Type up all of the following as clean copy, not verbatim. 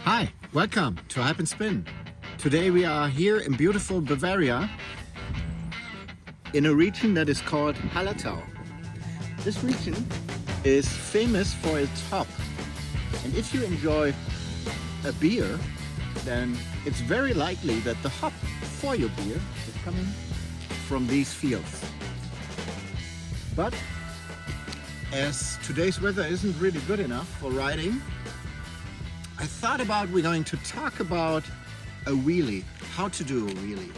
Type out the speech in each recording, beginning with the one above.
Hi, welcome to Hype and Spin. Today we are here in beautiful Bavaria in a region that is called Hallertau. This region is famous for its hop, and if you enjoy a beer, then it's very likely that the hop for your beer is coming from these fields. But as today's weather isn't really good enough for riding, I thought about we're going to talk about a wheelie, how to do a wheelie,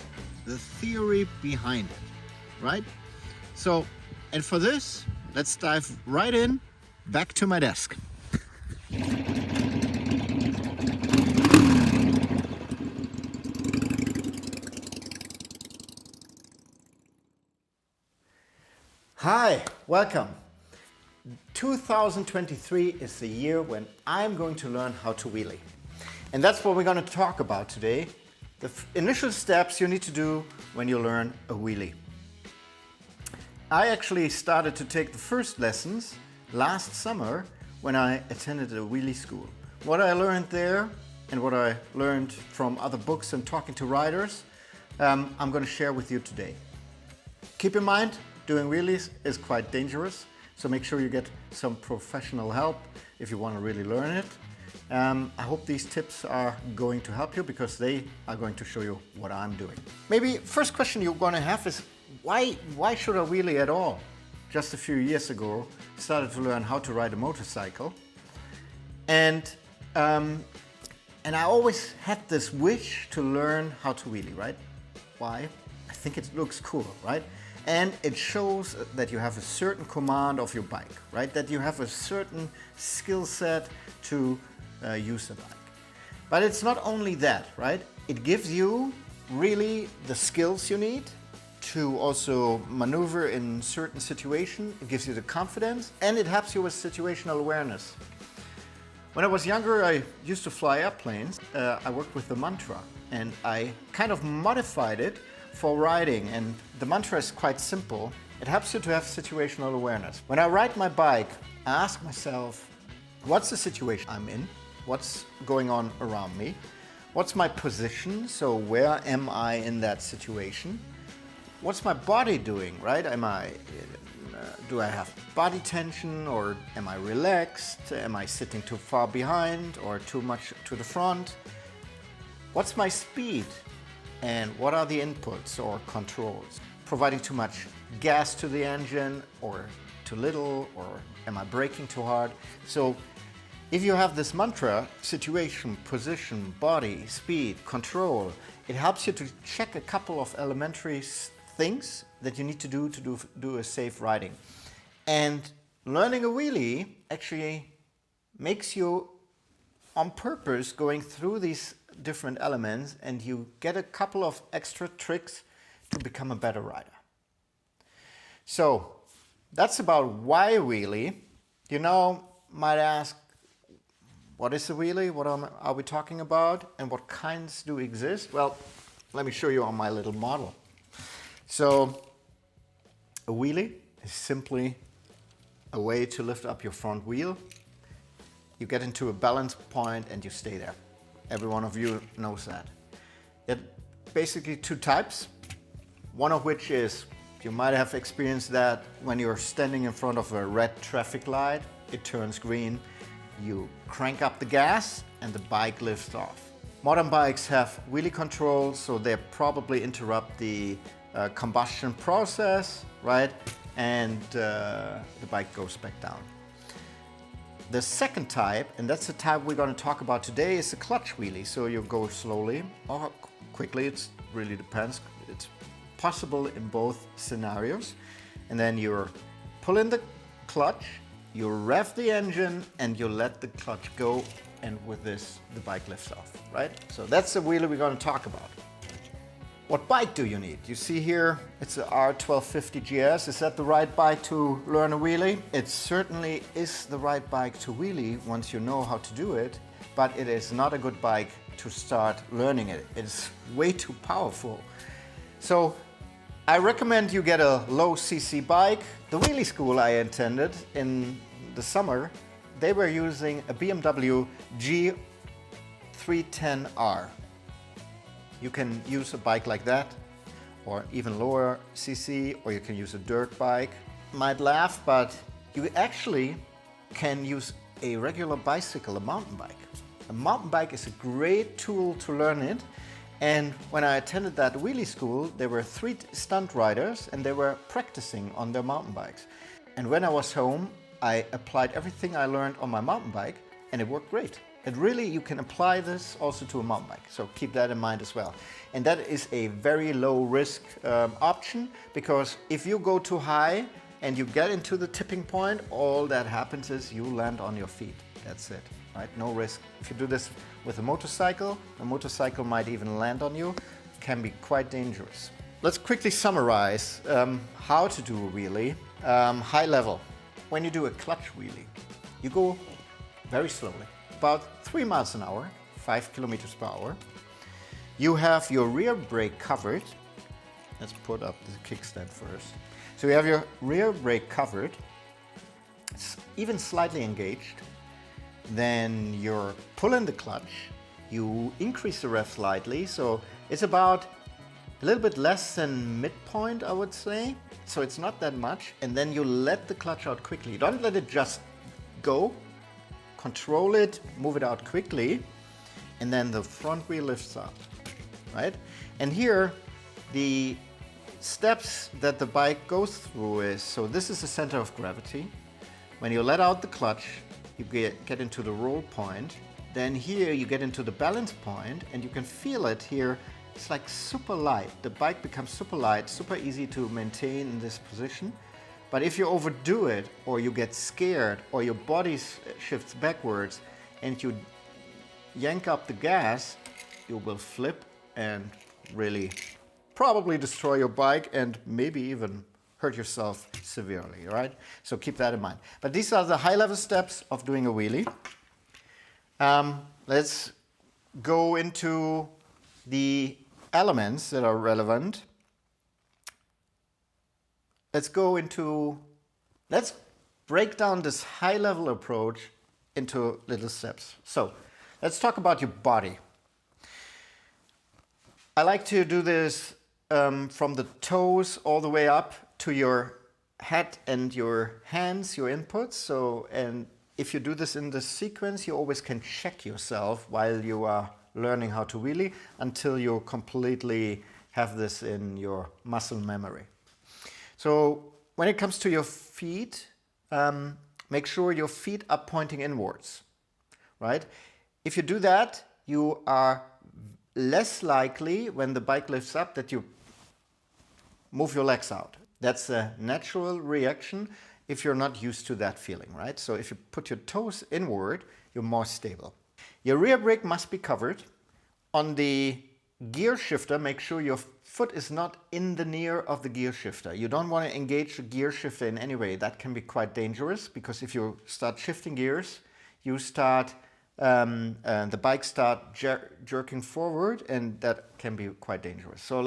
the theory behind it, right? So, and for this, let's dive right in, back to my desk. Hi, welcome. 2023 is the year when I'm going to learn how to wheelie. And that's what we're going to talk about today. The initial steps you need to do when you learn a wheelie. I actually started to take the first lessons last summer when I attended a wheelie school. What I learned there and what I learned from other books and talking to riders, I'm going to share with you today. Keep in mind, doing wheelies is quite dangerous. So make sure you get some professional help if you want to really learn it. I hope these tips are going to help you because they are going to show you what I'm doing. Maybe first question you're going to have is why should I wheelie at all? Just a few years ago, I started to learn how to ride a motorcycle. And I always had this wish to learn how to wheelie, right? Why? I think it looks cool, right? And it shows that you have a certain command of your bike, right? That you have a certain skill set to use the bike. But it's not only that, right? It gives you really the skills you need to also maneuver in certain situations. It gives you the confidence and it helps you with situational awareness. When I was younger, I used to fly airplanes. I worked with the mantra and I kind of modified it for riding, and the mantra is quite simple. It helps you to have situational awareness. When I ride my bike, I ask myself, what's the situation I'm in? What's going on around me? What's my position? So where am I in that situation? What's my body doing, right? Do I have body tension, or am I relaxed? Am I sitting too far behind or too much to the front? What's my speed? And what are the inputs or controls? Providing too much gas to the engine or too little, or am I braking too hard? So if you have this mantra, situation, position, body, speed, control, it helps you to check a couple of elementary things that you need to do a safe riding. And learning a wheelie actually makes you on purpose going through these different elements, and you get a couple of extra tricks to become a better rider. So that's about why wheelie. You now might ask, what is a wheelie? What are we talking about? And what kinds do exist? Well, let me show you on my little model. So a wheelie is simply a way to lift up your front wheel. You get into a balance point and you stay there. Every one of you knows that. There are basically two types. One of which is, you might have experienced that when you're standing in front of a red traffic light, it turns green, you crank up the gas and the bike lifts off. Modern bikes have wheelie control, so they probably interrupt the combustion process, right? And the bike goes back down. The second type, and that's the type we're going to talk about today, is the clutch wheelie. So you go slowly or quickly, it really depends. It's possible in both scenarios. And then you pull in the clutch, you rev the engine, and you let the clutch go. And with this, the bike lifts off, right? So that's the wheelie we're going to talk about. What bike do you need? You see here, it's the R1250GS. Is that the right bike to learn a wheelie? It certainly is the right bike to wheelie once you know how to do it, but it is not a good bike to start learning it. It's way too powerful. So I recommend you get a low cc bike. The wheelie school I attended in the summer, they were using a BMW R1250GS. You can use a bike like that, or even lower cc, or you can use a dirt bike. Might laugh, but you actually can use a regular bicycle, a mountain bike. A mountain bike is a great tool to learn it. And when I attended that wheelie school, there were 3 stunt riders and they were practicing on their mountain bikes. And when I was home, I applied everything I learned on my mountain bike and it worked great. And really, you can apply this also to a mountain bike. So keep that in mind as well. And that is a very low risk option, because if you go too high and you get into the tipping point, all that happens is you land on your feet. That's it, right? No risk. If you do this with a motorcycle might even land on you. It can be quite dangerous. Let's quickly summarize how to do a wheelie. High level. When you do a clutch wheelie, you go very slowly, about 3 miles an hour, 5 kilometers per hour. You have your rear brake covered. Let's put up the kickstand first. So you have your rear brake covered, even slightly engaged. Then you're pulling the clutch. You increase the rev slightly, so it's about a little bit less than midpoint, I would say. So it's not that much. And then you let the clutch out quickly. Don't let it just go. Control it, move it out quickly, and then the front wheel lifts up, right? And here, the steps that the bike goes through is, so this is the center of gravity. When you let out the clutch, you get into the roll point. Then here you get into the balance point, and you can feel it here. It's like super light. The bike becomes super light, super easy to maintain in this position. But if you overdo it, or you get scared, or your body shifts backwards, and you yank up the gas, you will flip and really probably destroy your bike and maybe even hurt yourself severely, right? So keep that in mind. But these are the high-level steps of doing a wheelie. Let's go into the elements that are relevant. Let's break down this high-level approach into little steps. So let's talk about your body. I like to do this from the toes all the way up to your head and your hands, your inputs. So, and if you do this in the sequence, you always can check yourself while you are learning how to wheelie until you completely have this in your muscle memory. So when it comes to your feet, make sure your feet are pointing inwards, right? If you do that, you are less likely when the bike lifts up that you move your legs out. That's a natural reaction if you're not used to that feeling, right? So if you put your toes inward, you're more stable. Your rear brake must be covered. On the gear shifter, make sure your foot is not in the near of the gear shifter. You don't want to engage the gear shifter in any way. That can be quite dangerous, because if you start shifting gears, you start the bike start jerking forward, and that can be quite dangerous. So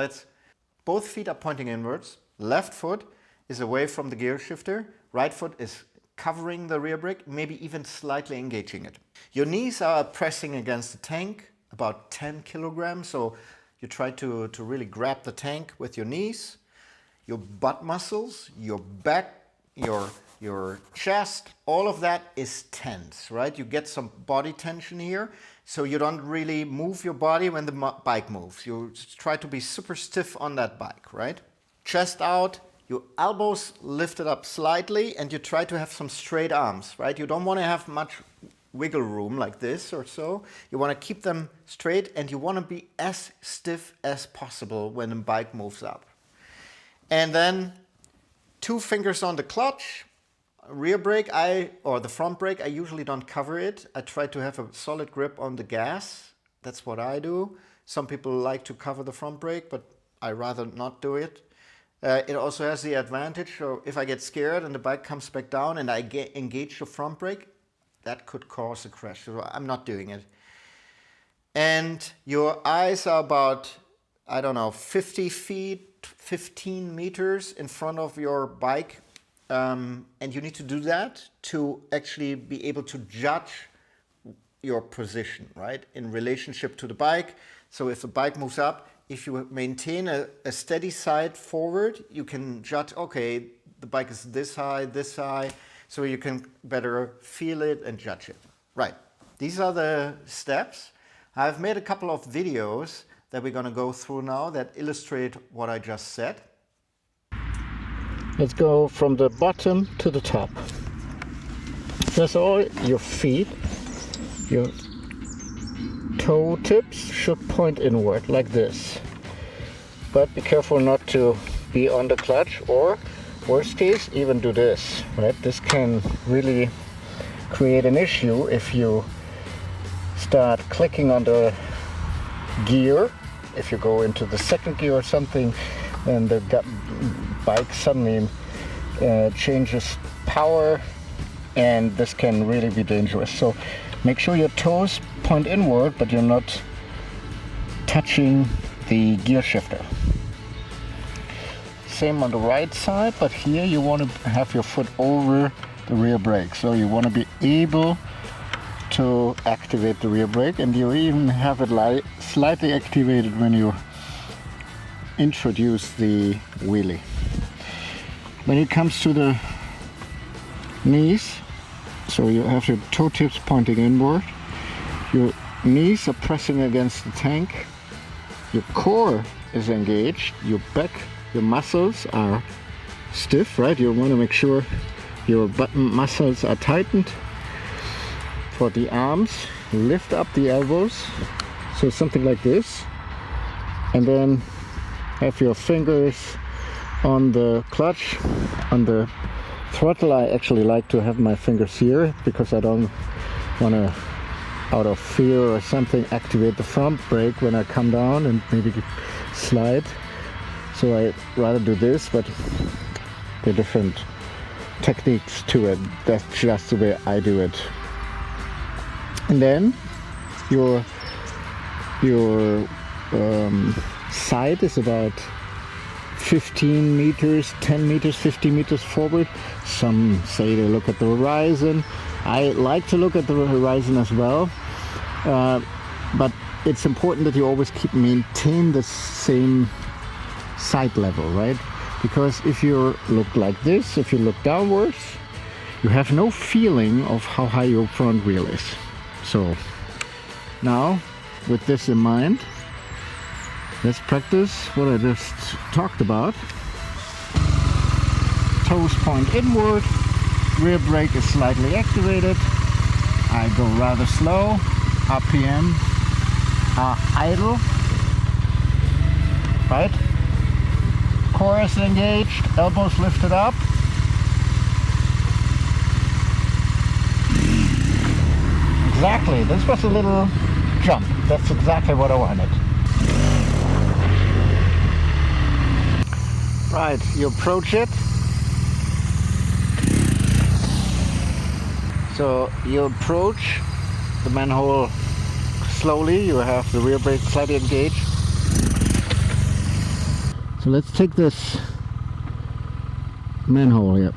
both feet are pointing inwards. Left foot is away from the gear shifter. Right foot is covering the rear brake, maybe even slightly engaging it. Your knees are pressing against the tank, about 10 kilograms. So you try to really grab the tank with your knees. Your butt muscles, your back, your chest, all of that is tense, right? You get some body tension here, so you don't really move your body when the bike moves. You try to be super stiff on that bike, right? Chest out, your elbows lifted up slightly, and you try to have some straight arms, right? You don't want to have much wiggle room like this or so. You want to keep them straight, and you want to be as stiff as possible when the bike moves up. And then 2 fingers on the clutch. Rear brake, or the front brake, I usually don't cover it. I try to have a solid grip on the gas. That's what I do. Some people like to cover the front brake, but I rather not do it. It also has the advantage, so if I get scared and the bike comes back down and I engage the front brake, that could cause a crash. So I'm not doing it. And your eyes are about, 50 feet, 15 meters in front of your bike. And you need to do that to actually be able to judge your position, right, in relationship to the bike. So if the bike moves up, if you maintain a steady side forward, you can judge, okay, the bike is this high, so you can better feel it and judge it. Right, these are the steps. I've made a couple of videos that we're going to go through now that illustrate what I just said. Let's go from the bottom to the top. First of all, your feet, your toe tips should point inward like this. But be careful not to be on the clutch, or worst case, even do this, right? This can really create an issue if you start clicking on the gear. If you go into the second gear or something, then the bike suddenly changes power, and this can really be dangerous. So make sure your toes point inward, but you're not touching the gear shifter. Same on the right side, but here you want to have your foot over the rear brake. So you want to be able to activate the rear brake, and you even have it slightly activated when you introduce the wheelie. When it comes to the knees, so you have your toe tips pointing inward, your knees are pressing against the tank, your core is engaged, your back, your muscles are stiff, right? You want to make sure your button muscles are tightened. For the arms, lift up the elbows, so something like this, and then have your fingers on the clutch, on the throttle. I actually like to have my fingers here because I don't want to, out of fear or something, activate the front brake when I come down and maybe slide. So I rather do this, but there are different techniques to it. That's just the way I do it. And then your side is about 15 meters, 10 meters, 15 meters forward. Some say they look at the horizon. I like to look at the horizon as well, but it's important that you always maintain the same side level, right? Because if you look like this, if you look downwards, you have no feeling of how high your front wheel is. So now, with this in mind, let's practice what I just talked about. Toes point inward, rear brake is slightly activated. I go rather slow, RPM are idle, right? Core is engaged, elbows lifted up. Exactly, this was a little jump. That's exactly what I wanted. Right, you approach it. So you approach the manhole slowly. You have the rear brake slightly engaged. So let's take this manhole here.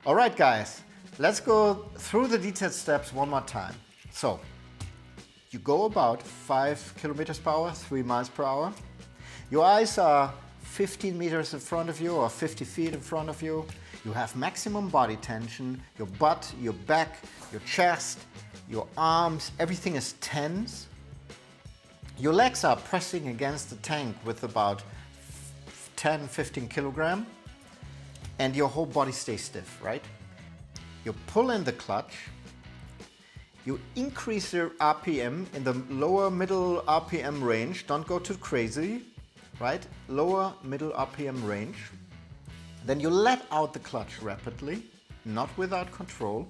All right, guys, let's go through the detailed steps one more time. So you go about 5 kilometers per hour, 3 miles per hour. Your eyes are 15 meters in front of you or 50 feet in front of you. You have maximum body tension. Your butt, your back, your chest, your arms, everything is tense. Your legs are pressing against the tank with about 10-15 kilograms. And your whole body stays stiff, right? You pull in the clutch, you increase your RPM in the lower middle RPM range, don't go too crazy, right? Lower middle RPM range. Then you let out the clutch rapidly, not without control.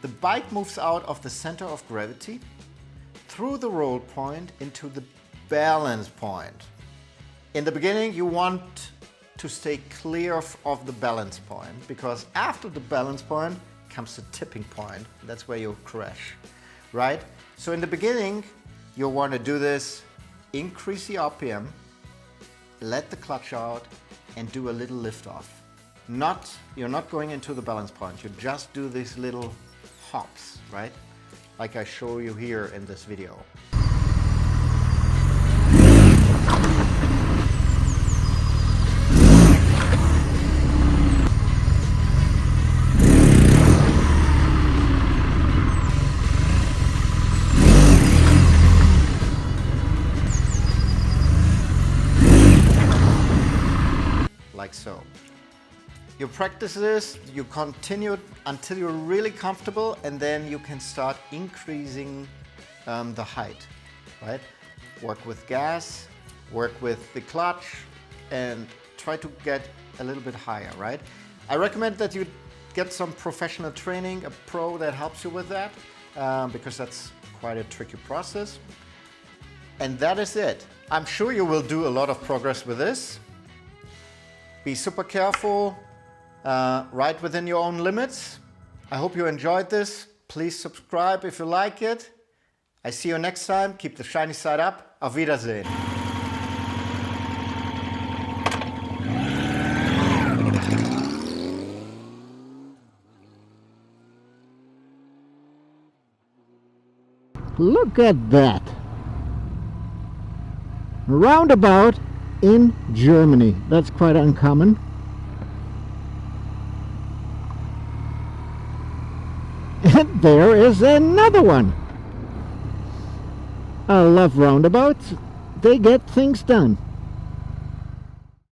The bike moves out of the center of gravity, through the roll point into the balance point. In the beginning, you want to stay clear of the balance point, because after the balance point comes the tipping point. That's where you crash, right? So in the beginning, you want to do this increase the RPM, let the clutch out, and do a little lift off. You're not going into the balance point, you just do these little hops, right? Like I show you here in this video. Like so. You practice this, you continue until you're really comfortable, and then you can start increasing the height, right? Work with gas, work with the clutch, and try to get a little bit higher, right? I recommend that you get some professional training, a pro that helps you with that, because that's quite a tricky process. And that is it. I'm sure you will do a lot of progress with this. Be super careful, right within your own limits. I hope you enjoyed this. Please subscribe if you like it. I see you next time. Keep the shiny side up. Auf Wiedersehen. Look at that. Roundabout in Germany. That's quite uncommon. And there is another one. I love roundabouts. They get things done.